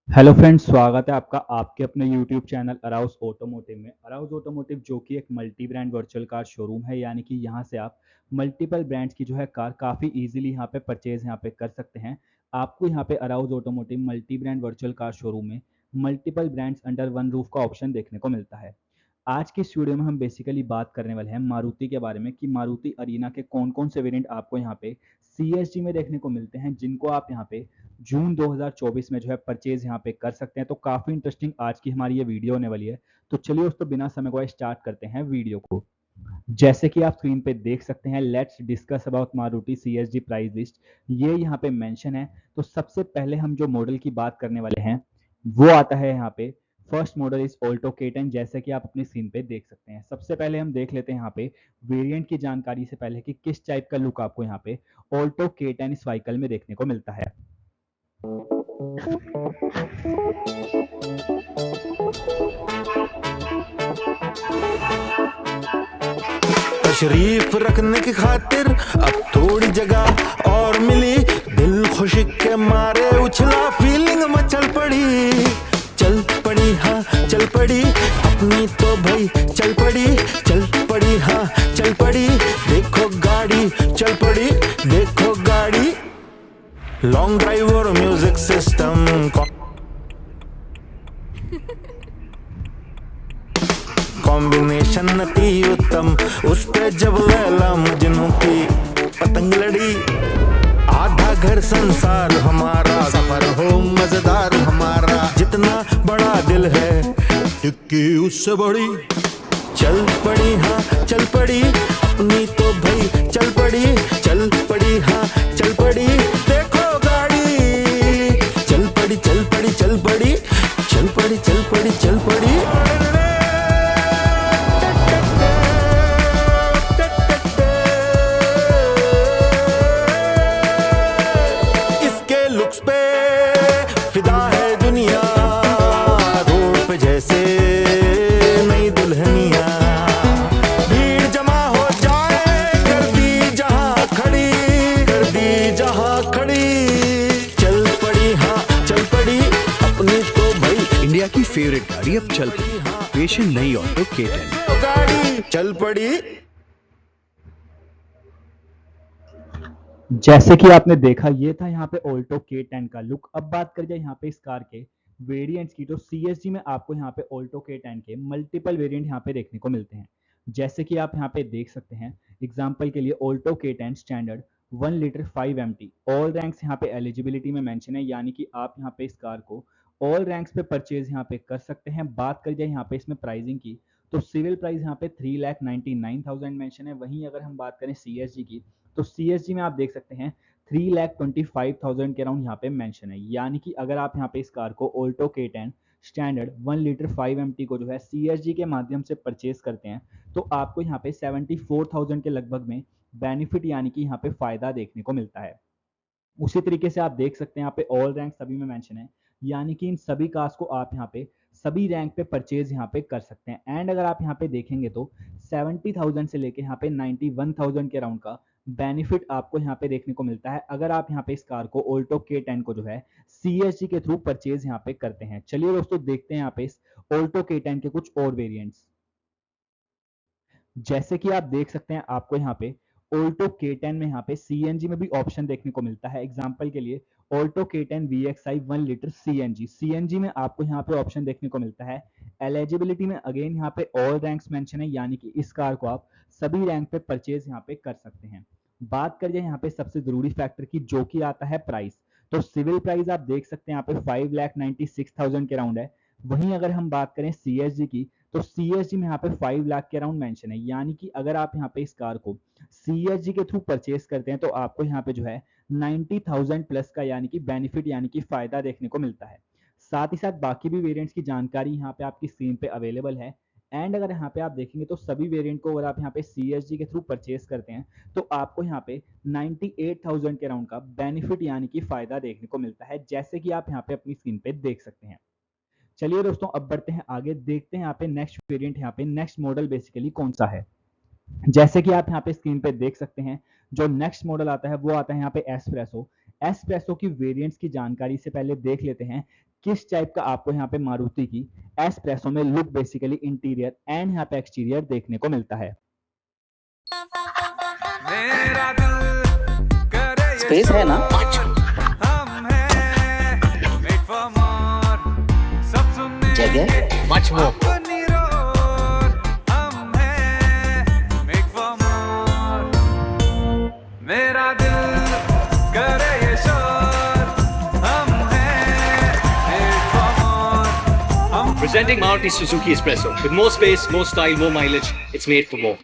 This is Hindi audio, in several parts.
हेलो फ्रेंड्स, स्वागत है आपका आपके अपने यूट्यूब चैनल अराउज ऑटोमोटिव में। अराउज ऑटोमोटिव जो कि एक multi brand virtual car showroom है, यानी कि यहाँ से आप मल्टीपल ब्रांड्स की जो है कार काफ़ी इजीली यहाँ पे परचेज यहाँ पे कर सकते हैं। आपको यहाँ पे अराउज automotive multi brand virtual car showroom में multiple brands under one roof का ऑप्शन देखने को मिलता है। आज की इस वीडियो में हम बेसिकली बात करने वाले हैं मारुति के बारे में कि मारुति अरीना के कौन कौन से वेरिएंट आपको यहाँ पे सीएसजी में देखने को मिलते हैं, जिनको आप यहाँ पे जून 2024 में जो है परचेज यहाँ पे कर सकते हैं। तो काफी इंटरेस्टिंग आज की हमारी ये वीडियो होने वाली है। तो चलिए दोस्तों, बिना समय को स्टार्ट करते हैं वीडियो को। जैसे कि आप स्क्रीन पे देख सकते हैं, let's discuss about Maruti CSG price list, ये यहाँ पे मेंशन है। तो सबसे पहले हम जो मॉडल की बात करने वाले हैं वो आता है यहाँ पे। First model is Alto K10, जैसे कि आप अपनी स्क्रीन पे देख सकते हैं। सबसे पहले हम देख लेते हैं यहाँ पे वेरिएंट की जानकारी से पहले कि किस टाइप का लुक आपको यहाँ पे ऑल्टो K10 इस व्हीकल में देखने को मिलता है। तशरीफ रखने की खातिर अब थोड़ी जगह और मिली, दिल खुशी के मारे उछला, फीलिंग मचल पड़ी, चल पड़ी हाँ चल पड़ी, अपनी तो भाई चल पड़ी, चल पड़ी हाँ चल पड़ी, देखो गाड़ी चल पड़ी, देखो गाड़ी, लॉन्ग ड्राइव और म्यूजिक सिस्टम कॉम्बिनेशन अति उत्तम, उस पे जब लैला मजनू की पतंग लड़ी, आधा घर संसार हमारा, सफर हो मजेदार हमारा, जितना बड़ा दिल है टिक्की उससे बड़ी, चल पड़ी हाँ चल पड़ी, अपनी तो भाई चल पड़ी, चल पड़ी हाँ चल पड़ी, देखो गाड़ी चल पड़ी चल पड़ी चल पड़ी चल पड़ी चल पड़ी चल पड़ी। इसके लुक्स पे फिदा है दुनिया, रोड पे जैसे नई दुल्हनिया, भीड़ जमा हो जाए कर दी जहां खड़ी, कर दी जहां खड़ी, चल पड़ी हाँ चल पड़ी, अपनी तो भाई इंडिया की फेवरेट गाड़ी अब चल पड़ी, पेश है नई ऑल्टो K10। गाड़ी चल पड़ी। जैसे कि आपने देखा, ये था यहाँ पे ऑल्टो K10 का लुक। अब बात कर जाए यहाँ पे इस कार के वेरिएंट्स की, तो सीएसजी में आपको यहाँ पे ऑल्टो K10 के मल्टीपल वेरिएंट यहाँ पे देखने को मिलते हैं। जैसे कि आप यहाँ पे देख सकते हैं, एग्जांपल के लिए Alto K10 standard 1 litre 5 MT, all ranks यहाँ पे एलिजिबिलिटी में मेंशन है, यानी कि आप यहाँ पे इस कार को ऑल रैंक्स पे परचेज यहाँ पे कर सकते हैं। बात कर जाए यहाँ पे इसमें प्राइसिंग की, तो सिविल प्राइस यहाँ पे 3,99,000 मेंशन है। वहीं अगर हम बात करें सीएसजी की, तो सीएसजी में आप देख सकते हैं 3,25,000 के अराउंड यहाँ पे मेंशन है। यानी कि अगर आप यहाँ पे इस कार को Alto K10 standard 1 litre 5 MT को जो है सीएसजी के माध्यम से परचेज करते हैं, तो आपको यहाँ पे 74,000 के लगभग में बेनिफिट यानी कि यहाँ पे फायदा देखने को मिलता है। उसी तरीके से आप देख सकते हैं यहाँ पे ऑल रैंक सभी में मेंशन है, यानी कि इन सभी कार्स को आप यहाँ पे सभी रैंक पे परचेज यहाँ पे कर सकते हैं। एंड अगर आप यहाँ पे देखेंगे तो 70,000 से लेके यहाँ पे 91,000 के राउंड का बेनिफिट आपको यहाँ पे देखने को मिलता है, अगर आप यहाँ पे इस कार को ऑल्टो K10 को जो है सीएसजी के थ्रू परचेज यहाँ पे करते हैं। चलिए दोस्तों, देखते हैं यहाँ पे इस ऑल्टो K10 के कुछ और वेरिएंट्स। जैसे कि आप देख सकते हैं, आपको यहाँ पे ऑल्टो K10 में यहाँ पे सीएनजी में भी ऑप्शन देखने को मिलता है। एग्जांपल के लिए Alto K10 VXI 1 litre CNG, CNG में आपको यहाँ पे ऑप्शन देखने को मिलता है। एलिजिबिलिटी में अगेन यहाँ पे ऑल रैंक्स मेंशन है, यानी कि इस कार को आप सभी रैंक पे परचेज यहाँ पे कर सकते हैं। बात करिए यहाँ पे सबसे जरूरी फैक्टर की, जो कि आता है प्राइस। तो सिविल प्राइस आप देख सकते हैं यहाँ पे 5,96,000 के राउंड है। वहीं अगर हम बात करें सीएसजी की, तो सीएसजी में यहाँ पे 5 लाख के अराउंड मेंशन है, यानी कि अगर आप यहाँ पे इस कार को सीएसजी के थ्रू परचेस करते हैं, तो आपको यहाँ पे जो है 90,000 प्लस का यानी कि बेनिफिट यानी कि फायदा देखने को मिलता है। साथ ही साथ बाकी भी वेरिएंट्स की जानकारी यहाँ पे आपकी स्क्रीन पे अवेलेबल है। एंड अगर यहाँ पे आप देखेंगे तो सभी वेरिएंट को अगर आप यहाँ पे सीएसजी के थ्रू परचेस करते हैं, तो आपको यहाँ पे 98,000 के राउंड का बेनिफिट यानी कि फायदा देखने को मिलता है, जैसे कि आप यहाँ पे अपनी स्क्रीन पे देख सकते हैं। चलिए दोस्तों, अब बढ़ते हैं आगे, देखते हैं यहाँ पे नेक्स्ट वेरिएंट, यहाँ पे नेक्स्ट मॉडल बेसिकली कौन सा है। जैसे कि आप यहाँ पे स्क्रीन पे देख सकते हैं, जो नेक्स्ट मॉडल आता है वो आता है यहाँ पे एस्प्रेसो। एस्प्रेसो की वेरिएंट्स की जानकारी से पहले देख लेते हैं किस टाइप का आपको यहाँ पे मारुति की एस्प्रेसो में लुक बेसिकली इंटीरियर एंड यहाँ पे एक्सटीरियर देखने को मिलता है। स्पेस है ना? जगह Much more. मेरा दिल करे ये शोर, हम हैं made for more, हम Presenting Maruti Suzuki Espresso. With more space, more style, more mileage, it's made for more.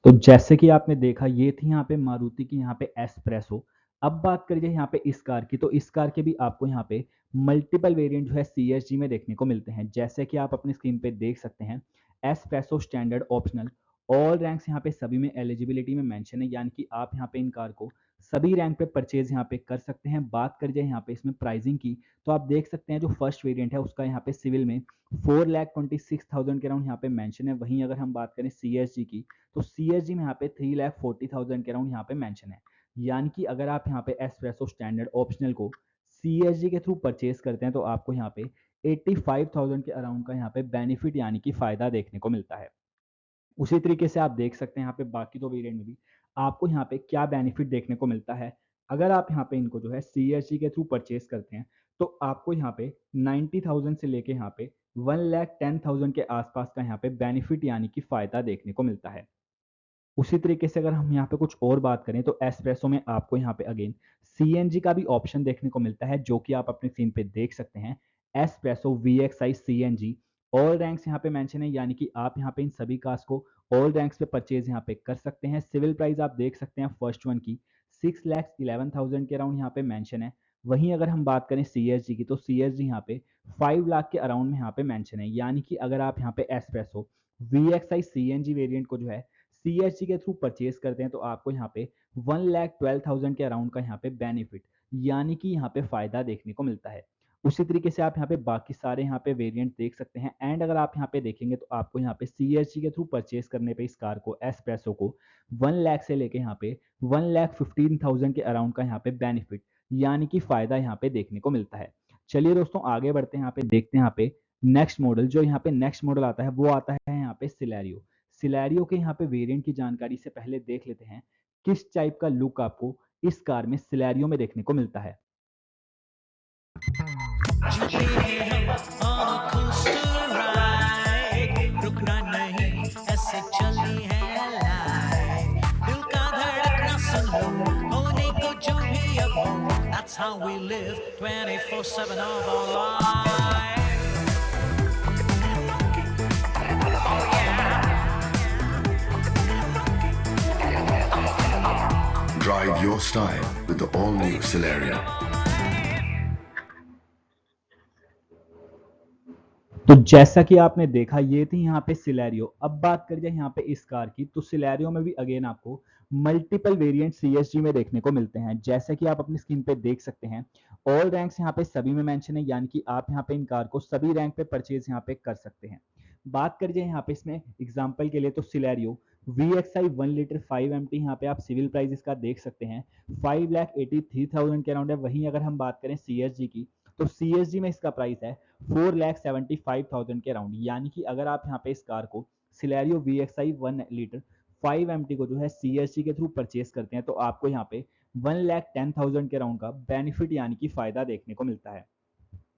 तो जैसे कि आपने देखा ये थी यहाँ पे मारुति की यहाँ पे एस्प्रेसो। अब बात करिए यहाँ पे इस कार की, तो इस कार के भी आपको यहाँ पे मल्टीपल वेरिएंट जो है सीएसजी में देखने को मिलते हैं। जैसे कि आप अपनी स्क्रीन पे देख सकते हैं espresso standard optional all ranks यहाँ पे सभी में एलिजिबिलिटी में मेंशन है, यानी कि आप यहाँ पे इन कार को सभी रैंक पे परचेज यहाँ पे कर सकते हैं। बात कर जाए यहाँ पे इसमें प्राइसिंग की, तो आप देख सकते हैं जो फर्स्ट वेरिएंट है उसका यहाँ पे सिविल में 4,26,000 के अराउंड यहाँ पे मेंशन है। वहीं अगर हम बात करें सीएसजी की, तो सीएसजी में यहाँ पे 3,40,000 के अराउंड यहाँ पे मेंशन है। यानी कि अगर आप यहाँ पे एस्प्रेसो स्टैंडर्ड ऑप्शनल को सीएसजी के थ्रू परचेज करते हैं तो आपको यहाँ पे 85,000 के अराउंड का यहाँ पे बेनिफिट यानी कि फायदा देखने को मिलता है। उसी तरीके से आप देख सकते हैं यहाँ पे बाकी दो वेरिएंट में भी आपको यहाँ पे क्या बेनिफिट देखने को मिलता है। अगर आप यहाँ पे इनको जो है सीएसजी के थ्रू परचेज करते हैं तो आपको यहाँ पे 90,000 से लेके यहाँ पे 1,10,000 के आसपास का यहाँ पे बेनिफिट यानी कि फायदा देखने को मिलता है। उसी तरीके से अगर हम यहाँ पे कुछ और बात करें तो एस्प्रेसो में आपको यहाँ पे अगेन सीएनजी का भी ऑप्शन देखने को मिलता है, जो कि आप अपने स्क्रीन पे देख सकते हैं espresso VXI CNG all ranks यहाँ पे मेंशन है, यानी कि आप यहाँ पे इन सभी कार्स को ऑल रैंक्स पे परचेज यहाँ पे कर सकते हैं। सिविल प्राइस आप देख सकते हैं फर्स्ट वन की 6,11,000 के अराउंड यहाँ पे मेंशन है। वहीं अगर हम बात करें सीएसजी की, तो सीएसजी यहाँ पे 5 लाख के अराउंड में यहाँ पे मेंशन है। यानी कि अगर आप यहाँ पे एस्प्रेसो VXI CNG वेरिएंट को जो है सीएसजी के थ्रू परचेज करते हैं तो आपको यहाँ पे 1,12,000 के अराउंड का यहाँ पे बेनिफिट यानी कि यहाँ पे फायदा देखने को मिलता है। उसी तरीके से आप यहाँ पे बाकी सारे यहाँ पे वेरिएंट देख सकते हैं। एंड अगर आप यहाँ पे देखेंगे तो आपको यहाँ पे सीएसजी के थ्रू परचेज करने पे इस कार को एस्प्रेसो को 1 लाख से लेके यहाँ पे 1,15,000 के अराउंड का यहाँ पे बेनिफिट यानी कि फायदा यहाँ पे देखने को मिलता है। चलिए दोस्तों आगे बढ़ते हैं, यहाँ पे देखते हैं यहाँ पे नेक्स्ट मॉडल। जो यहाँ पे नेक्स्ट मॉडल आता है वो आता है यहाँ पे सिलेरियो। सिलेरियो के यहाँ पे वेरिएंट की जानकारी से पहले देख लेते हैं किस टाइप का लुक आपको इस कार में सिलेरियो में देखने को मिलता है। रुकना नहीं ऐसे चलनी है लाइफ, दिल का धड़कना सुन लो, होने को जो भी अब हो, that's how we live 24/7 of our life. Drive your style with the all-new Celerio. तो जैसा कि आपने देखा ये थी यहाँ पे सिलेरियो। अब बात कर जाए यहाँ पे इस कार की, तो सिलेरियो में भी अगेन आपको मल्टीपल वेरिएंट सीएसजी में देखने को मिलते हैं। जैसे कि आप अपनी स्क्रीन पे देख सकते हैं ऑल रैंक्स यहाँ पे सभी में मेंशन है, यानी कि आप यहाँ पे इन कार को सभी रैंक पे परचेज यहाँ पे कर सकते हैं। बात कर जाए यहाँ पे इसमें एग्जाम्पल के लिए, तो सिलेरियो VXI 1 लीटर 5MT यहाँ पे आप सिविल प्राइस इसका देख सकते हैं 5,83,000 के अराउंड है। वहीं अगर हम बात करें सीएसजी की, तो सीएसजी में इसका प्राइस है 4,75,000 के अराउंड। यानी कि अगर आप यहाँ पे इस कार को सिलेरियो VXI 1 लीटर 5MT को जो है सीएसजी के थ्रू परचेज करते हैं तो आपको यहाँ पे 1,10,000 के अराउंड का बेनिफिट यानी कि फायदा देखने को मिलता है।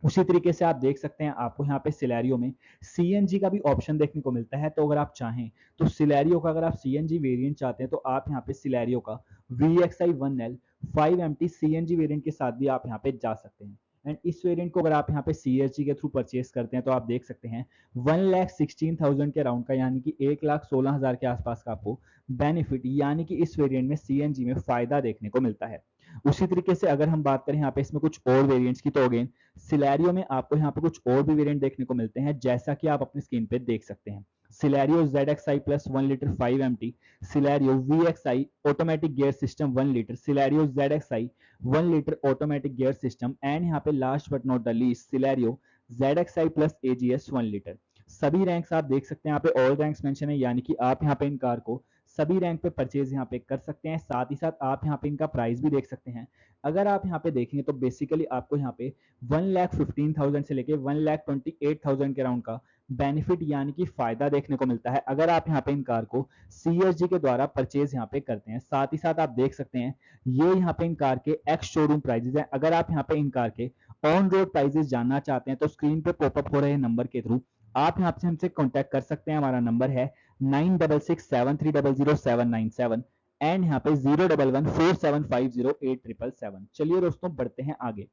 उसी तरीके से आप देख सकते हैं आपको यहाँ पे सिलेरियो में सीएनजी का भी ऑप्शन देखने को मिलता है। तो अगर आप चाहें तो सिलेरियो का अगर आप सीएनजी वेरिएंट चाहते हैं तो आप यहाँ पे सिलेरियो का VXI 1L 5MT CNG variant के साथ भी आप यहाँ पे जा सकते हैं। एंड इस वेरिएंट को अगर आप यहाँ पे सीएसजी के थ्रू परचेज करते हैं तो आप देख सकते हैं 1,16,000 के अराउंड का यानी कि 1,16,000 के आसपास का आपको बेनिफिट यानी कि इस वेरिएंट में सीएनजी में फायदा देखने को मिलता है। उसी तरीके से अगर हम बात करें यहाँ पे इसमें कुछ और वेरिएंट्स की, तो अगेन सिलेरियो में आपको यहाँ पे कुछ और भी वेरिएंट देखने को मिलते हैं, जैसा कि आप अपनी स्क्रीन पे देख सकते हैं। Celerio ZXI plus 1 litre 5MT, Celerio VXI automatic gear system 1 litre, Celerio ZXI 1 litre automatic gear system and यहाँ पे last but not the least Celerio ZXI plus AGS 1 litre. सभी रैंक्स आप देख सकते हैं यहाँ पे ऑल रैंक्स मेंशन है, यानी कि आप यहाँ पे इन कार को सभी रैंक पे परचेज यहाँ पे कर सकते हैं। साथ ही साथ आप यहाँ पे इनका प्राइस भी देख सकते हैं। अगर आप यहाँ पे देखेंगे तो बेसिकली आपको यहाँ पे 1,15,000 से लेके 1,28,000 के राउंड का बेनिफिट यानी कि फायदा देखने को मिलता है अगर आप यहाँ पे इन कार को CSG के द्वारा परचेज यहाँ पे करते हैं। साथ ही साथ आप देख सकते हैं ये यहाँ पे इन कार के एक्स शोरूम प्राइजेस हैं। अगर आप यहाँ पे इन कार के ऑन रोड प्राइजेस जानना चाहते हैं तो स्क्रीन पे पॉपअप हो रहे नंबर के थ्रू आप यहाँ से हमसे कॉन्टैक्ट कर सकते हैं। हमारा नंबर है 9667300797 एंड यहाँ पे 01147508777। चलिए दोस्तों बढ़ते हैं आगे।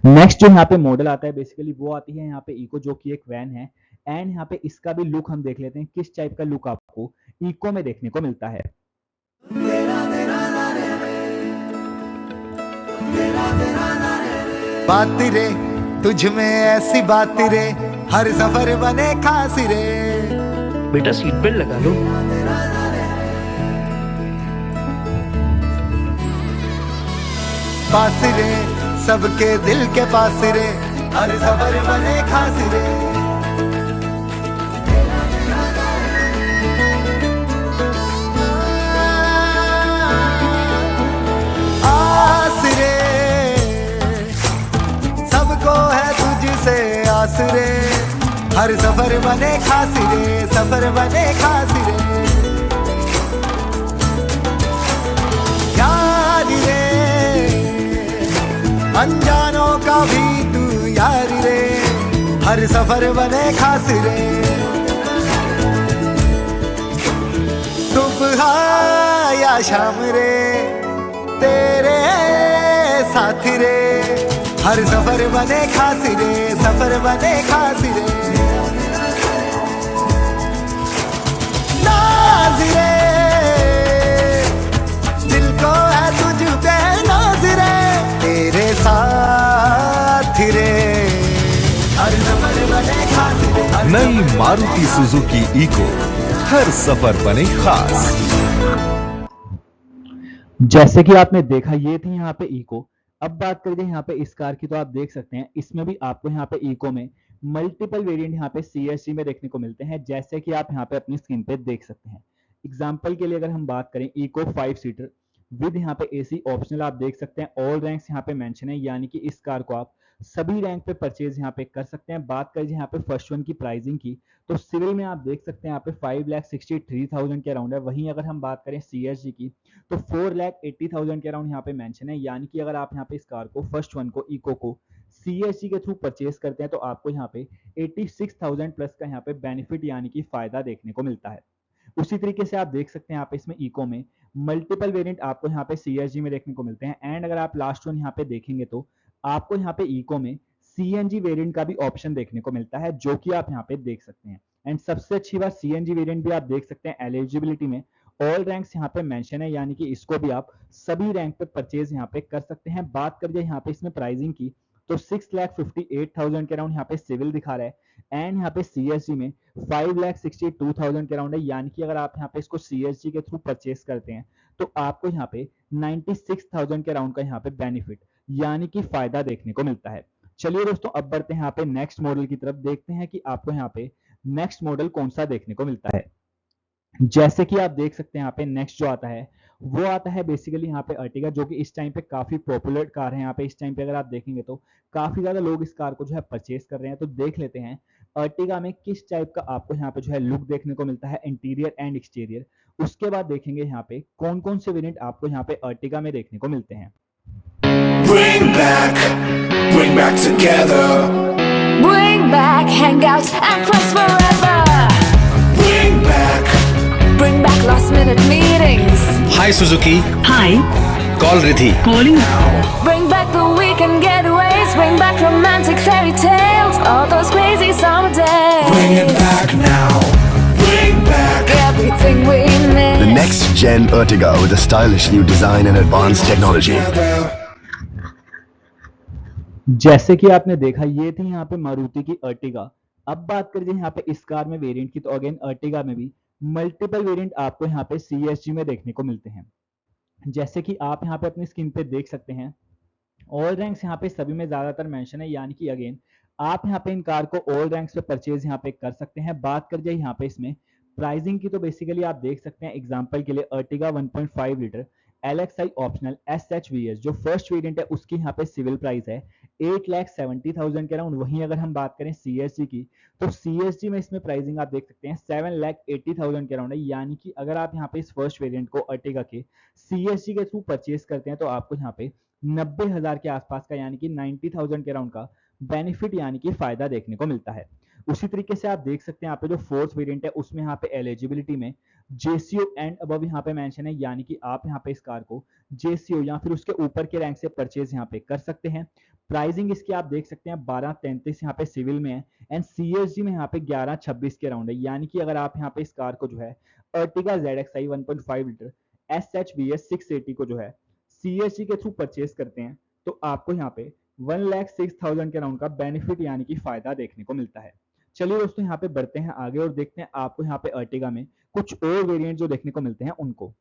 नेक्स्ट जो यहाँ पे मॉडल आता है बेसिकली वो आती है यहाँ पे इको, जो कि एक वैन है। एंड यहाँ पे इसका भी लुक हम देख लेते हैं किस टाइप का लुक आपको इको में देखने को मिलता है। बात रे तुझ में ऐसी बात रे, हर सफर बने खास रे। बेटा सीट बेल्ट लगा लो। पास रे सबके दिल के पास रे, हर सफर बने खास रे। आस रे सबको है तुझसे आस रे, हर सफर बने खास रे, सफर बने खास रे। यार रे अनजानों का भी तू यार रे, हर सफर बने खास रे। सुबह या शाम रे तेरे साथ रे, हर सफर बने खास रे, सफर बने खास रे। नाज रे दिल को है तुझ पे नाज रे, तेरे साथ रे, हर सफर बने खास रे। नई मारुति सुजुकी इको, हर सफर बने खास। जैसे कि आपने देखा ये थी यहाँ पे इको। अब बात करें यहाँ पे इस कार की, तो आप देख सकते हैं इसमें भी आपको यहाँ पे इको में मल्टीपल वेरिएंट यहाँ पे CSG में देखने को मिलते हैं, जैसे कि आप यहाँ पे अपनी स्क्रीन पे देख सकते हैं। एग्जाम्पल के लिए अगर हम बात करें इको 5 सीटर विद यहाँ पे AC ऑप्शनल, आप देख सकते हैं ऑल रैंक्स यहाँ पे मेंशन है, यानी कि इस कार को आप सभी रैंक पे परचेज यहाँ पे कर सकते हैं। बात करें यहाँ पे फर्स्ट वन की प्राइसिंग की, तो सिविल में आप देख सकते हैं यहाँ पे 5,63,000 के अराउंड है। वहीं अगर हम बात करें CSG की तो 4,80,000 के अराउंड यहाँ पे मेंशन है, यानी कि अगर आप यहाँ पे इस कार को फर्स्ट वन को इको को CSG के थ्रू परचेज करते हैं तो आपको यहाँ पे 86,000 प्लस का यहाँ पे बेनिफिट यानी कि फायदा देखने को मिलता है। उसी तरीके से आप देख सकते हैं यहाँ पे इसमें इको में मल्टीपल वेरिएंट आपको यहाँ पे CSG में देखने को मिलते हैं। एंड अगर आप लास्ट वन यहाँ पे देखेंगे तो आपको यहाँ पे इको में CNG वेरिएंट का भी ऑप्शन देखने को मिलता है, जो कि आप यहाँ पे देख सकते हैं। एंड सबसे अच्छी बात CNG वेरिएंट भी आप देख सकते हैं एलिजिबिलिटी में ऑल रैंक्स यहाँ पे मेंशन है, यानी कि इसको भी आप सभी रैंक पे परचेज यहाँ पे कर सकते हैं। बात करिए यहाँ पे इसमें प्राइसिंग की तो 6,58,000 के अराउंड यहाँ पे सिविल दिखा रहा है। एंड यहाँ पे CSG में 5,62,000 के अराउंड है, यानी कि अगर आप यहाँ पे इसको CSG के थ्रू परचेज करते हैं तो आपको यहाँ पे 96,000 के अराउंड का यहाँ पे बेनिफिट यानी कि फायदा देखने को मिलता है। चलिए दोस्तों अब बढ़ते हैं यहाँ पे नेक्स्ट मॉडल की तरफ, देखते हैं कि आपको यहाँ पे नेक्स्ट मॉडल कौन सा देखने को मिलता है। जैसे कि आप देख सकते हैं यहाँ पे नेक्स्ट जो आता है वो आता है बेसिकली यहाँ पे अर्टिगा, जो कि इस टाइम पे काफी पॉपुलर कार है। यहाँ पे इस टाइम पे अगर आप देखेंगे तो काफी ज्यादा लोग इस कार को जो है परचेज कर रहे हैं। तो देख लेते हैं अर्टिगा में किस टाइप का आपको यहाँ पे जो है लुक देखने को मिलता है, इंटीरियर एंड एक्सटीरियर। उसके बाद देखेंगे यहाँ पे कौन कौन से वेरिएंट आपको यहाँ पे अर्टिगा में देखने को मिलते हैं। Bring back together. Bring back hangouts and friends forever. Bring back last minute meetings. Hi Suzuki. Hi. Call Riddhi. Calling now. Bring back the weekend getaways. Bring back romantic fairy tales. All those crazy summer days. Bring it back now. Bring back Everything we miss. the next gen Ertiga with a stylish new design and advanced technology. जैसे कि आपने देखा ये थी यहाँ पे मारुति की अर्टिगा। अब बात करें यहाँ पे इस कार में वेरिएंट की, तो अगेन अर्टिगा में भी मल्टीपल वेरिएंट आपको यहाँ पे CSG में देखने को मिलते हैं। जैसे कि आप यहाँ पे अपनी स्क्रीन पे देख सकते हैं ऑल रैंक्स यहाँ पे सभी में ज्यादातर मेंशन है, यानी कि अगेन आप यहाँ पे इन कार को ऑल रैंक्स पे परचेज यहाँ पे कर सकते हैं। बात कर जाए यहाँ पे इसमें प्राइसिंग की तो बेसिकली आप देख सकते हैं एग्जांपल के लिए Ertiga 1.5 litre LXI optional SHVS जो फर्स्ट वेरिएंट है उसकी यहाँ पे सिविल प्राइस है 8,70,000 के अराउंड। वहीं अगर हम बात करें CSG की तो CSG में इसमें प्राइसिंग आप देख सकते हैं 7,80,000 के अराउंड है। यानी कि अगर आप यहाँ पे इस फर्स्ट वेरिएंट को अर्टिगा के CSG के थ्रू परचेज करते हैं तो आपको यहाँ पे 90,000 के आसपास का यानी कि 90,000 के अराउंड का बेनिफिट यानी कि फायदा देखने को मिलता है। उसी तरीके से आप देख सकते हैं यहाँ पे जो फोर्थ वेरिएंट है उसमें यहाँ पे एलिजिबिलिटी में JCO एंड अबव यहाँ पे मेंशन है, यानी कि आप यहाँ पे इस कार को JCO या फिर उसके ऊपर के रैंक से परचेज यहाँ पे कर सकते हैं। प्राइसिंग इसकी आप देख सकते हैं 12,33 यहाँ पे सिविल में है एंड CSG में यहाँ पे 11,26 के अराउंड है। यानी कि अगर आप यहाँ पे इस कार को जो है अर्टिगा ZXi 1.5 लीटर SHVS 680 को जो है CSG के थ्रू परचेज करते हैं तो आपको यहाँ पे 1,06,000 के अराउंड का बेनिफिट यानी कि फायदा देखने को मिलता है। चलिए दोस्तों यहाँ पे बढ़ते हैं आगे और देखते हैं आपको यहाँ पे अर्टिगा में कुछ और वेरिएंट जो देखने को मिलते हैं उनको।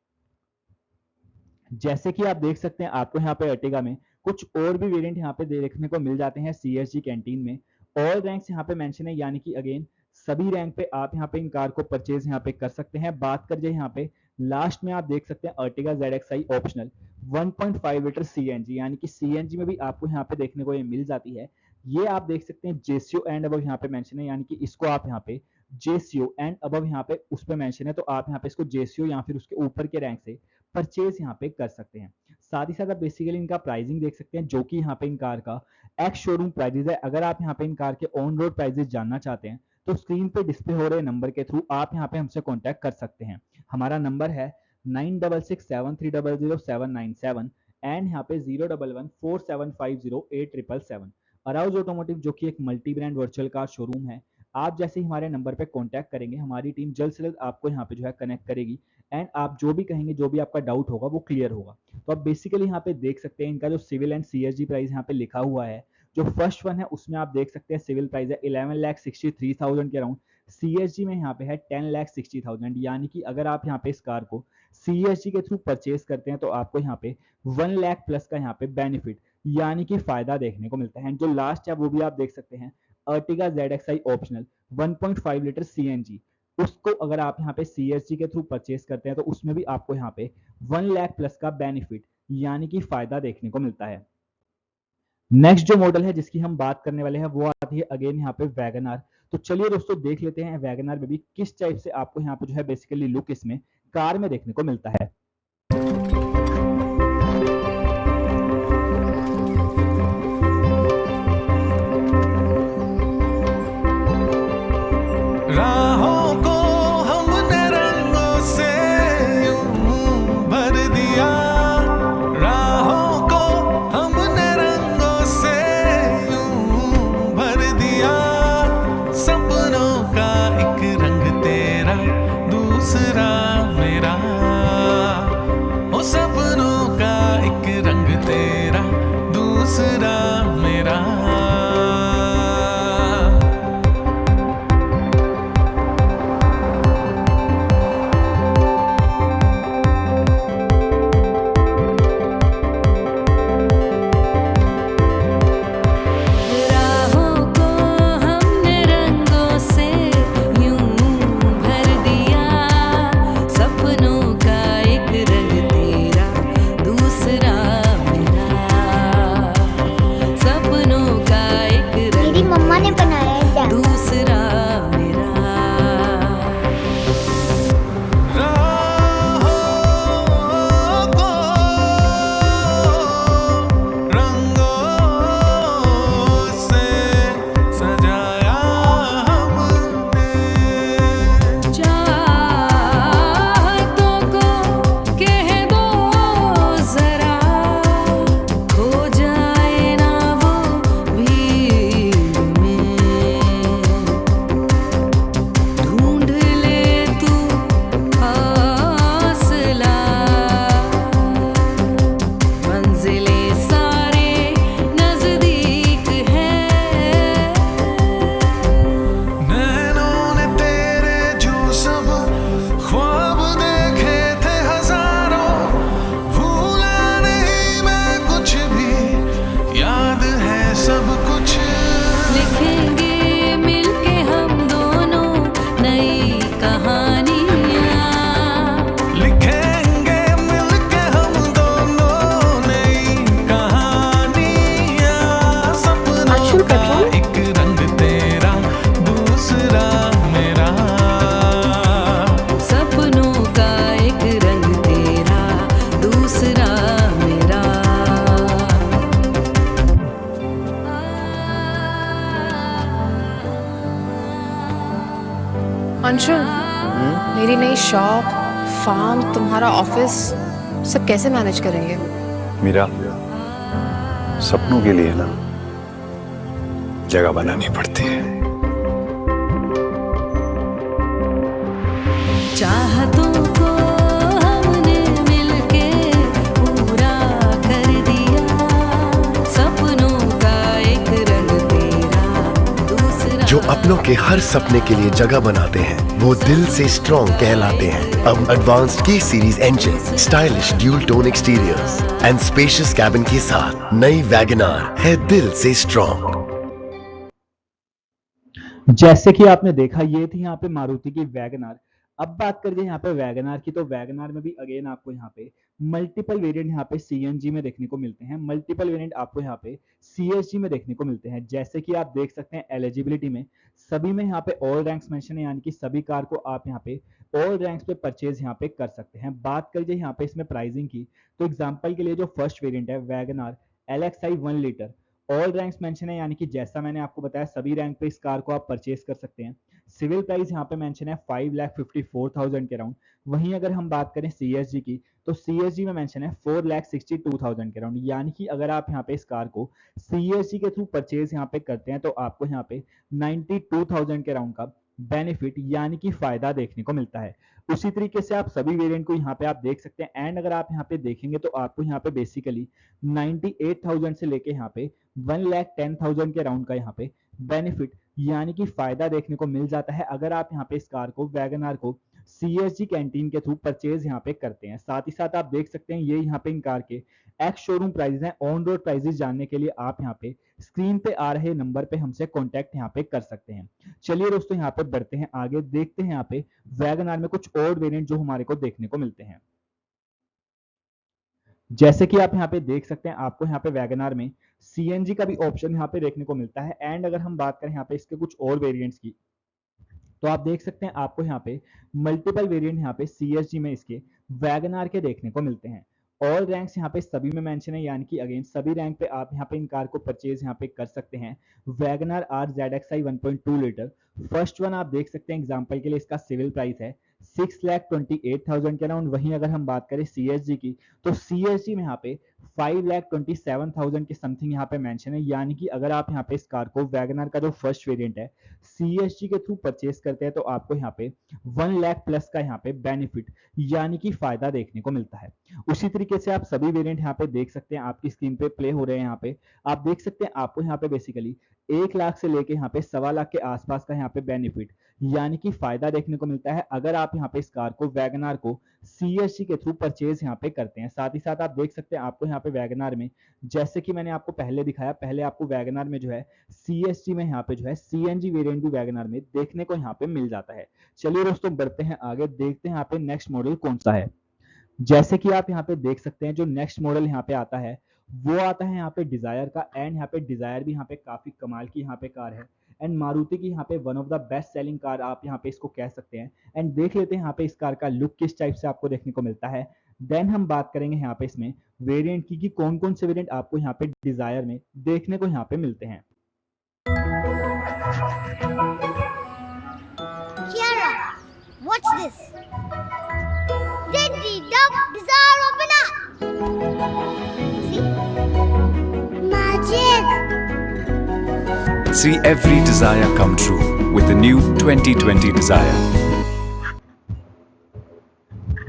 जैसे कि आप देख सकते हैं आपको यहाँ पे अर्टिगा में कुछ और भी वेरिएंट यहाँ पे देखने को मिल जाते हैं CSG कैंटीन में। ऑल रैंक्स यहाँ पे मेंशन है, यानी कि अगेन सभी रैंक पे आप यहाँ पे इन कार को परचेज यहाँ पे कर सकते हैं। बात कर जाए यहाँ पे लास्ट में आप देख सकते हैं Ertiga ZXi optional 1.5 litre CNG, यानी कि CNG में भी आपको यहाँ पे देखने को ये मिल जाती है। ये आप देख सकते हैं JCO एंड अबव यहाँ पे मेंशन है, यानी कि इसको आप यहाँ पे JCO एंड अबव यहाँ पे उस पे मेंशन है तो आप यहाँ पे इसको JCO या फिर उसके ऊपर के रैंक से परचेज यहाँ पे कर सकते हैं। साथ ही साथ आप बेसिकली इनका प्राइसिंग देख सकते हैं जो कि यहाँ पे इन कार का एक्स शोरूम प्राइजेज है। अगर आप यहाँ पे इन कार के ऑन रोड प्राइजेज जानना चाहते हैं तो स्क्रीन पे डिस्प्ले हो रहे नंबर के थ्रू आप यहाँ पे हमसे कॉन्टैक्ट कर सकते हैं। हमारा नंबर है 9667300797 एंड यहाँ पे 01147508777। अराउज ऑटोमोटिव जो कि एक multi brand virtual car showroom है। आप जैसे ही हमारे नंबर पे कांटेक्ट करेंगे हमारी टीम जल्द से जल्द आपको यहाँ पे जो है कनेक्ट करेगी एंड आप जो भी कहेंगे जो भी आपका डाउट होगा वो क्लियर होगा। तो आप बेसिकली यहाँ पे देख सकते हैं इनका जो सिविल एंड CSG प्राइस यहाँ पे लिखा हुआ है। जो फर्स्ट वन है उसमें आप देख सकते हैं सिविल प्राइस है 11,63,000 के अराउंड, CSG में यहाँ पे है 10,60,000। यानी कि अगर आप यहाँ पे इस कार को CSG के थ्रू परचेज करते हैं तो आपको यहाँ पे 1 लाख प्लस का यहाँ पे बेनिफिट यानी कि फायदा देखने को मिलता है। जो लास्ट है वो भी आप देख सकते हैं Ertiga ZXi optional 1.5 litre CNG, उसको अगर आप यहाँ पे CSG के थ्रू परचेज करते हैं तो उसमें भी आपको यहाँ पे 1 लाख प्लस का बेनिफिट यानी कि फायदा देखने को मिलता है। नेक्स्ट जो मॉडल है जिसकी हम बात करने वाले हैं वो आती है अगेन यहाँ पे वैगनआर। तो चलिए दोस्तों देख लेते हैं वैगनआर में भी किस टाइप से आपको यहाँ पे जो है बेसिकली लुक इसमें कार में देखने को मिलता है। राहों को हमने रंगों से यूं भर दिया, राहों को हमने रंगों से यूं भर दिया, सपनों का एक रंग तेरा दूसरा मेरा, अंशुल, मेरी नई शॉप, फार्म, तुम्हारा ऑफिस सब कैसे मैनेज करेंगे? मीरा, सपनों के लिए ना जगह बनानी पड़ती है। चाहतों को हमने मिलके पूरा कर दिया, सपनों का एक रंग तेरा दूसरा। जो अपनों के हर सपने के लिए जगह बनाते हैं वो दिल से स्ट्रॉन्ग कहलाते हैं। अब एडवांस्ड की series engine, stylish dual tone exteriors and spacious cabin के साथ नई वैगनार है दिल से स्ट्रॉन्ग। जैसे कि आपने देखा, ये थी यहाँ पे मारुति की वैगनार। अब बात करिए यहाँ पे वैगनार की, तो वैगनार में भी अगेन आपको यहाँ पे मल्टीपल वेरिएंट यहाँ पे सीएनजी में देखने को मिलते हैं, मल्टीपल वेरिएंट आपको यहाँ पे सीएसजी में देखने को मिलते हैं। जैसे कि आप देख सकते हैं एलिजिबिलिटी में सभी में यहाँ पे ऑल रैंक्स मेंशन है, यानी कि सभी कार को आप यहाँ पे ऑल रैंक्स पे परचेज यहाँ पे कर सकते हैं। बात करिए यहाँ पे इसमें प्राइसिंग की, तो एग्जाम्पल के लिए जो फर्स्ट वेरियंट है WagonR LXi 1 litre, all ranks mention है, यानी कि जैसा मैंने आपको बताया सभी रैंक पे इस कार को आप परचेज कर सकते हैं। सिविल प्राइस यहाँ पे मेंशन है 5,54,000 के राउंड। वहीं अगर हम बात करें सीएसजी की, तो सीएसजी में मेंशन है 4,62,000 के राउंड, यानी कि अगर आप यहाँ पे इस कार को सीएसजी के थ्रू परचेज यहाँ पे करते हैं तो आपको यहाँ पे 92,000 के राउंड का बेनिफिट यानी कि फायदा देखने को मिलता है। उसी तरीके से आप सभी वेरिएंट को यहाँ पे आप देख सकते हैं, एंड अगर आप यहाँ पे देखेंगे तो आपको यहाँ पे बेसिकली 98,000 से लेके यहाँ पे 1,10,000 के राउंड का यहाँ पे बेनिफिट यानी कि फायदा देखने को मिल जाता है अगर आप यहाँ पे इस कार को वैगनार को सीएसजी कैंटीन के थ्रू परचेज यहाँ पे करते हैं। साथ ही साथ आप देख सकते हैं ये यहाँ पे इन कार के एक्स शोरूम प्राइसेस हैं। ऑन रोड प्राइसेस जानने के लिए आप यहाँ पे स्क्रीन पे आ रहे नंबर पे हमसे कांटेक्ट यहाँ पे कर सकते हैं। चलिए दोस्तों यहाँ पे बढ़ते हैं आगे, देखते हैं यहाँ पे वैगनार में कुछ और वेरिएंट जो हमारे को देखने को मिलते हैं। जैसे कि आप यहाँ पे देख सकते हैं आपको यहाँ पे वैगनार में सीएनजी का भी ऑप्शन यहाँ पे देखने को मिलता है। एंड अगर हम बात करें यहाँ पे इसके कुछ और वेरिएंट्स की, तो आप देख सकते हैं आपको यहाँ पे मल्टीपल वेरिएंट यहाँ पे सीएसजी में इसके वैगनार के देखने को मिलते हैं। ऑल रैंक्स यहाँ पे सभी में मेंशन है, यानी कि अगेन सभी रैंक पे आप यहाँ पे इन कार को परचेज यहाँ पे कर सकते हैं। Wagon R ZXi 1.2 litre, first one आप देख सकते हैं एग्जांपल के लिए इसका सिविल प्राइस है 6,28,000 के अराउंड। वहीं अगर हम बात करें सीएसजी की, तो सीएसजी में यहाँ पे 5,27,000 के समथिंग यहाँ पे मेंशन है, यानी कि अगर आप यहाँ पे इस कार को वैगनार का जो फर्स्ट वेरिएंट है सीएसजी के थ्रू परचेज करते हैं तो आपको यहाँ पे 1 लाख प्लस का यहाँ पे बेनिफिट यानी कि फायदा देखने को मिलता है। उसी तरीके से आप सभी वेरिएंट यहाँ पे देख सकते हैं, आपकी स्क्रीन पे प्ले हो रहे हैं। यहाँ पे आप देख सकते हैं आपको यहाँ पे बेसिकली 1 लाख से लेके यहाँ पे 1.25 लाख के आसपास का यहाँ पे बेनिफिट यानी कि फायदा देखने को मिलता है अगर आप यहाँ पे इस कार को वैगनार को सीएसजी के थ्रू परचेज यहाँ पे करते हैं। साथ ही साथ आप देख सकते हैं आपको यहाँ पे वैगनार में, जैसे कि मैंने आपको पहले दिखाया, पहले आपको वैगनार में जो है सीएसजी में यहाँ पे जो है सीएनजी वेरिएंट भी वैगनार में देखने को यहाँ पे मिल जाता है। चलिए दोस्तों बढ़ते हैं आगे, देखते हैं यहाँ पे नेक्स्ट मॉडल कौन सा है। जैसे कि आप यहाँ पे देख सकते हैं जो नेक्स्ट मॉडल यहाँ पे आता है वो आता है यहाँ पे डिजायर का। एंड यहाँ पे डिजायर भी यहाँ पे काफी कमाल की यहाँ पे कार है, एंड मारुति की यहाँ पे one of the best selling car आप यहाँ पे इसको कह सकते हैं। एंड देख लेते हैं यहाँ पे इस कार का लुक किस टाइप से आपको देखने को मिलता है। देन हम बात करेंगे यहाँ पे इसमें वेरिएंट की कि कौन कौन से वेरिएंट आपको यहाँ पे डिजायर में देखने को यहाँ पे मिलते हैं। Kiara, what's this? Did the dub Desire open up? See? Magic! See every desire come true with the new 2020 Desire.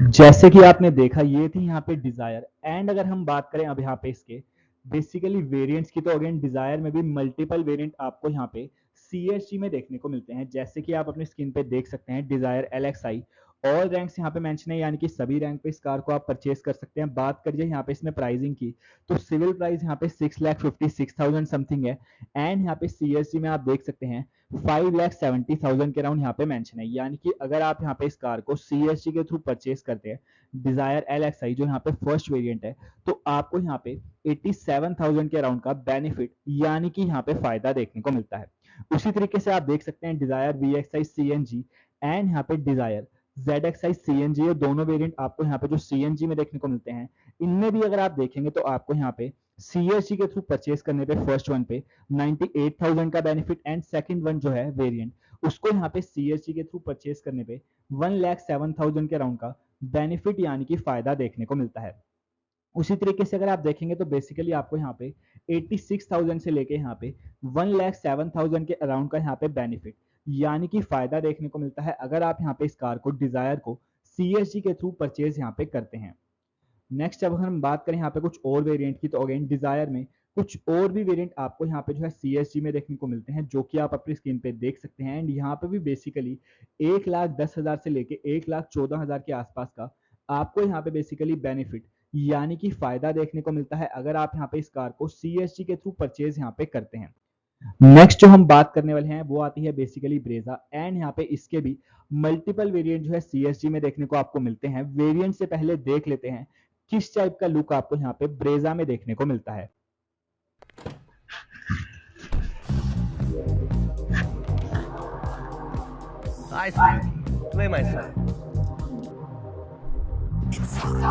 जैसे कि आपने देखा ये थी यहाँ पे डिजायर। एंड अगर हम बात करें अब यहाँ पे इसके बेसिकली वेरिएंट्स की, तो अगेन डिजायर में भी मल्टीपल वेरिएंट आपको यहाँ पे सीएसजी में देखने को मिलते हैं। जैसे कि आप अपनी स्क्रीन पे देख सकते हैं डिजायर LXi ऑल रैंक्स यहाँ पे मेंशन है, यानी कि सभी रैंक पे इस कार को आप परचेज कर सकते हैं। बात करिए यहाँ पे इसमें प्राइसिंग की, तो सिविल प्राइस यहाँ पे 6,56,000 समथिंग है। एंड यहाँ पे सीएसजी में आप देख सकते हैं 5,70,000 के राउंड यहाँ पे मेंशन है, यानी कि अगर आप यहाँ पे इस कार को सीएसजी के थ्रू परचेज करते हैं डिजायर LXi जो यहाँ पे फर्स्ट वेरिएंट है, तो आपको यहाँ पे 87,000 के राउंड का बेनिफिट यानी कि यहाँ पे फायदा देखने को मिलता है। उसी तरीके से आप देख सकते हैं डिजायर VXi CNG एंड यहाँ पे डिजायर ZXi CNG, ये दोनों वेरिएंट आपको यहाँ पे जो CNG में देखने को मिलते हैं, इनमें भी अगर आप देखेंगे तो आपको यहाँ पे CSG के थ्रू परचेज करने पे फर्स्ट वन पे 98,000 का बेनिफिट एंड सेकंड वन जो है वेरिएंट उसको यहाँ पे CSG के थ्रू परचेज करने पे 1,07,000 के अराउंड का बेनिफिट यानी कि फायदा देखने को मिलता है। उसी तरीके से अगर आप देखेंगे तो बेसिकली आपको यहाँ पे 86,000 से लेके यहाँ पे 1,07,000 के अराउंड का यहाँ पे बेनिफिट यानी कि फायदा देखने को मिलता है अगर आप यहाँ पे इस कार को डिजायर को CSG के थ्रू परचेज यहाँ पे करते हैं। नेक्स्ट अब अगर हम बात करें यहाँ पे कुछ और वेरिएंट की तो अगेन डिजायर में कुछ और भी वेरिएंट आपको यहाँ पे जो है CSG में देखने को मिलते हैं जो कि आप अपनी स्क्रीन पे देख सकते हैं। एंड यहाँ पे भी बेसिकली 1,10,000 से लेके 1,14,000 के आसपास का आपको यहाँ पे बेसिकली बेनिफिट यानी कि फायदा देखने को मिलता है अगर आप यहाँ पे इस कार को CSG के थ्रू परचेज यहाँ पे करते हैं। नेक्स्ट जो हम बात करने वाले हैं वो आती है बेसिकली ब्रेजा एंड यहाँ पे इसके भी मल्टीपल वेरिएंट जो है CSG में देखने को आपको मिलते हैं। वेरिएंट से पहले देख लेते हैं किस टाइप का लुक आपको यहाँ पे ब्रेजा में देखने को मिलता है। Hi, Steve. Play my song. It's hard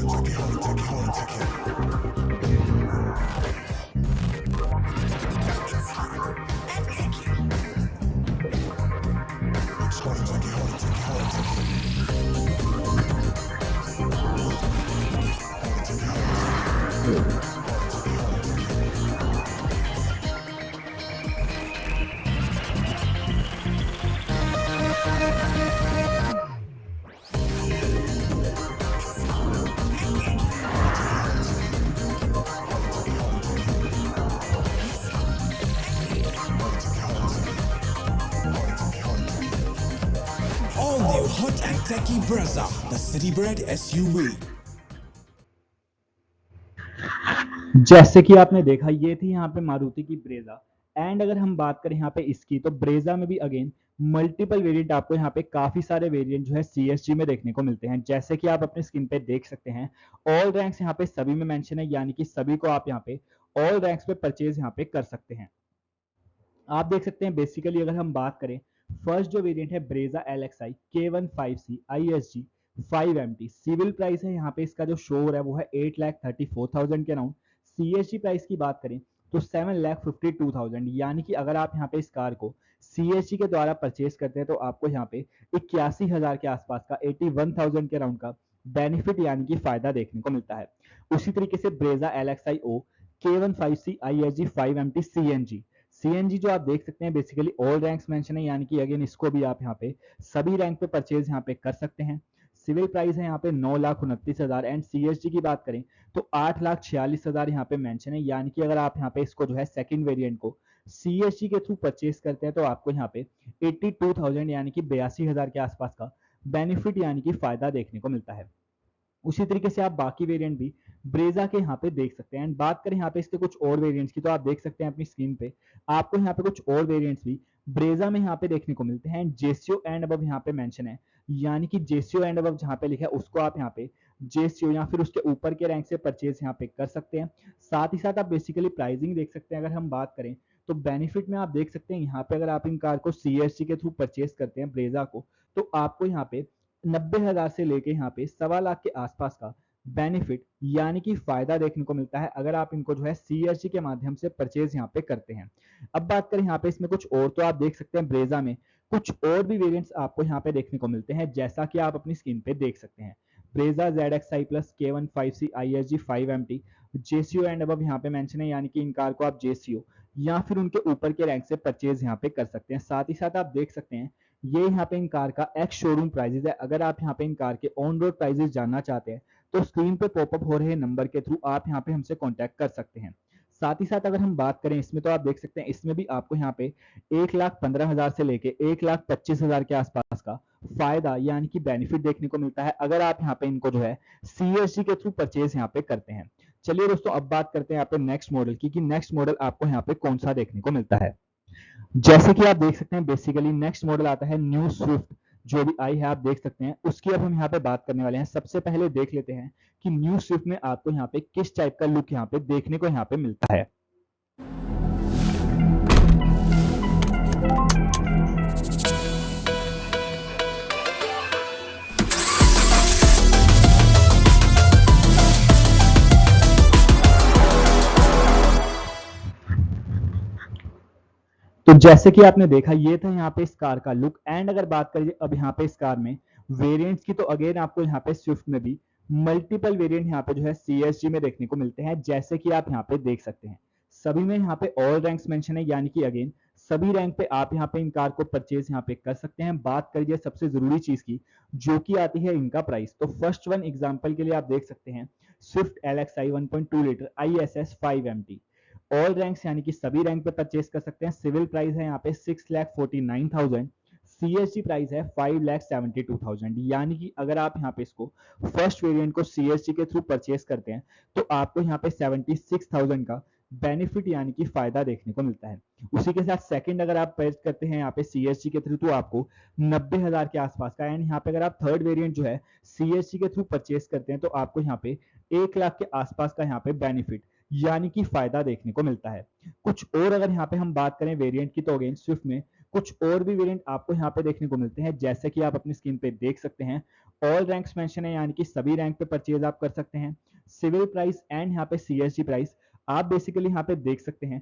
to take All new hot and techy Brezza, the city bred SUV. जैसे कि आपने देखा ये थी यहाँ पे मारुति की ब्रेजा एंड अगर हम बात करें यहाँ पे इसकी तो ब्रेजा में भी अगेन मल्टीपल वेरिएंट आपको यहाँ पे काफी सारे वेरिएंट जो है CSG में देखने को मिलते हैं। जैसे कि आप अपने स्क्रीन पे देख सकते हैं ऑल रैंक्स यहाँ पे सभी में मेंशन है यानी कि सभी को आप यहाँ पे ऑल रैंक्स पे परचेज यहाँ पे कर सकते हैं। आप देख सकते हैं बेसिकली अगर हम बात करें फर्स्ट जो वेरिएंट है Brezza LXi K15C ISG 5MT civil price है यहाँ पे इसका जो शो हो रहा है वो है 8,34,000 के अराउंड। CSG प्राइस की बात करें तो 7,52,000 यानी कि अगर आप यहाँ पे इस कार को CSG के द्वारा परचेज करते हैं तो आपको यहाँ पे 81,000 के आसपास का 81,000 के अराउंड का बेनिफिट यानी कि फायदा देखने को मिलता है। उसी तरीके से Brezza LXi O K15C ISG 5MT CNG जो आप देख सकते हैं बेसिकली ऑल रैंक्स मेंशन है यानी कि अगेन इसको भी आप यहाँ पे सभी रैंक पे परचेज यहाँ पे कर सकते हैं। सिविल प्राइस है यहाँ पे 9,29,000 एंड CSG की बात करें तो 8,46,000 यहाँ पे मेंशन है यानी कि अगर आप यहाँ पे इसको जो है सेकंड वेरिएंट को CSG के थ्रू परचेज करते हैं तो आपको यहाँ पे 82,000 यानी कि 82,000 के आसपास का बेनिफिट यानी कि फायदा देखने को मिलता है। उसी तरीके से आप बाकी वेरिएंट भी ब्रेजा के यहाँ पे देख सकते हैं। एंड बात करें यहाँ पे इसके कुछ और वेरिएंट्स की तो आप देख सकते हैं अपनी स्क्रीन पे आपको यहाँ पे कुछ और वेरिएंट्स भी ब्रेजा में यहाँ पे देखने को मिलते हैं। जेसीओ एंड अबव यहाँ पे मेंशन है यानी कि जेसीओ एंड अबव जहाँ पे लिखा है उसको आप यहाँ पे जेसीओ या फिर उसके ऊपर के रैंक से परचेज यहाँ पे कर सकते हैं। साथ ही साथ आप बेसिकली प्राइसिंग देख सकते हैं। अगर हम बात करें तो बेनिफिट में आप देख सकते हैं यहाँ पे अगर आप इन कार को CSG के थ्रू परचेज करते हैं ब्रेजा को तो आपको यहाँ पे 90,000 से लेके यहाँ पे 1.25 लाख के आसपास का बेनिफिट यानी कि फायदा देखने को मिलता है अगर आप इनको जो है CSG के माध्यम से परचेज यहाँ पे करते हैं। अब बात करें यहाँ पे इसमें कुछ और तो आप देख सकते हैं ब्रेजा में कुछ और भी वेरिएंट्स आपको यहाँ पे देखने को मिलते हैं जैसा कि आप अपनी स्क्रीन पे देख सकते हैं। Brezza ZXi plus K15C ISG 5MT JCO and above यहाँ पे मेंशन है यानी कि इन कार को आप JCO या फिर उनके ऊपर के रैंक से परचेज यहाँ पे कर सकते हैं। साथ ही साथ आप देख सकते हैं ये यहाँ पे इन कार का एक्स शोरूम प्राइजेस है। अगर आप यहाँ पे इन कार के ऑन रोड प्राइजेस जानना चाहते हैं तो स्क्रीन पे पॉपअप हो रहे नंबर के थ्रू आप यहाँ पे हमसे कांटेक्ट कर सकते हैं। साथ ही साथ अगर हम बात करें इसमें तो आप देख सकते हैं इसमें भी आपको यहाँ पे 1,15,000 से लेके 1,25,000 के आसपास का फायदा यानी कि बेनिफिट देखने को मिलता है अगर आप यहाँ पे इनको जो है CSG के थ्रू परचेज यहाँ पे करते हैं। चलिए दोस्तों अब बात करते हैं यहाँ पे नेक्स्ट मॉडल की कि नेक्स्ट मॉडल आपको यहाँ पे कौन सा देखने को मिलता है। जैसे कि आप देख सकते हैं बेसिकली नेक्स्ट मॉडल आता है न्यू स्विफ्ट जो भी आई है आप देख सकते हैं उसकी अब हम यहाँ पे बात करने वाले हैं। सबसे पहले देख लेते हैं कि न्यू स्विफ्ट में आपको यहाँ पे किस टाइप का लुक यहाँ पे देखने को यहाँ पे मिलता है। तो जैसे कि आपने देखा ये था यहाँ पे इस कार का लुक। एंड अगर बात करें अब यहाँ पे इस कार में वेरिएंट्स की, तो अगेन आपको यहाँ पे स्विफ्ट में भी मल्टीपल वेरिएंट यहाँ पे जो है सीएसजी में देखने को मिलते हैं, जैसे कि आप यहाँ पे देख सकते हैं। सभी में यहाँ पे ऑल रैंक्स मेंशन है, यानी कि अगेन सभी रैंक पे आप यहाँ पे इन कार को परचेज यहाँ पे कर सकते हैं। बात करिए सबसे जरूरी चीज की, जो कि आती है इनका प्राइस। तो फर्स्ट वन एग्जांपल के लिए आप देख सकते हैं Swift LXi 1.2 litre ISS 5MT, all ranks यानी कि सभी रैंक पे परचेज कर सकते हैं। सिविल प्राइस है यहाँ पे 6,49,000, सीएसजी प्राइस है 5,72,000। यानी कि अगर आप यहाँ पे इसको फर्स्ट वेरिएंट को सीएसजी के थ्रू परचेज करते हैं तो आपको यहाँ पे 76,000 का बेनिफिट यानी कि फायदा देखने को मिलता है। उसी के साथ सेकंड अगर आप परचेज करते हैं यहाँ पे सीएसजी के थ्रू तो आपको 90,000 के आसपास का। एंड यहाँ पे अगर आप थर्ड वेरिएंट जो है सीएसजी के थ्रू परचेज करते हैं तो आपको यहाँ पे 1 लाख के आसपास का यहाँ पे बेनिफिट यानी कि फायदा देखने को मिलता है। कुछ और अगर यहाँ पे हम बात करें वेरिएंट की, तो अगेन स्विफ्ट में कुछ और भी वेरिएंट आपको यहाँ पे देखने को मिलते हैं, जैसे कि आप अपनी स्क्रीन पे देख सकते हैं। ऑल रैंक्स मेंशन है, यानी कि सभी रैंक पे परचेज आप कर सकते हैं। सिविल प्राइस एंड यहाँ पे सीएसजी प्राइस आप बेसिकली यहाँ पे देख सकते हैं।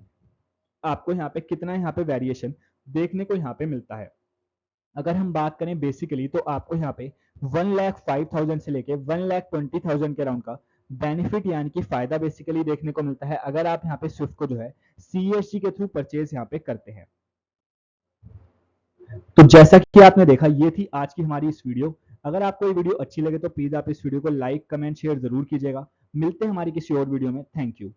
आपको यहाँ पे कितना यहाँ पे वेरिएशन देखने को यहाँ पे मिलता है। अगर हम बात करें बेसिकली तो आपको यहाँ पे 1,05,000 से लेके 1,20,000 के राउंड का बेनिफिट यानी कि फायदा बेसिकली देखने को मिलता है, अगर आप यहाँ पे स्विफ्ट को जो है सीएसजी के थ्रू परचेज यहाँ पे करते हैं। तो जैसा कि आपने देखा ये थी आज की हमारी इस वीडियो। अगर आपको ये वीडियो अच्छी लगे तो प्लीज आप इस वीडियो को लाइक, कमेंट, शेयर जरूर कीजिएगा। मिलते हैं हमारी किसी और वीडियो में। Thank you.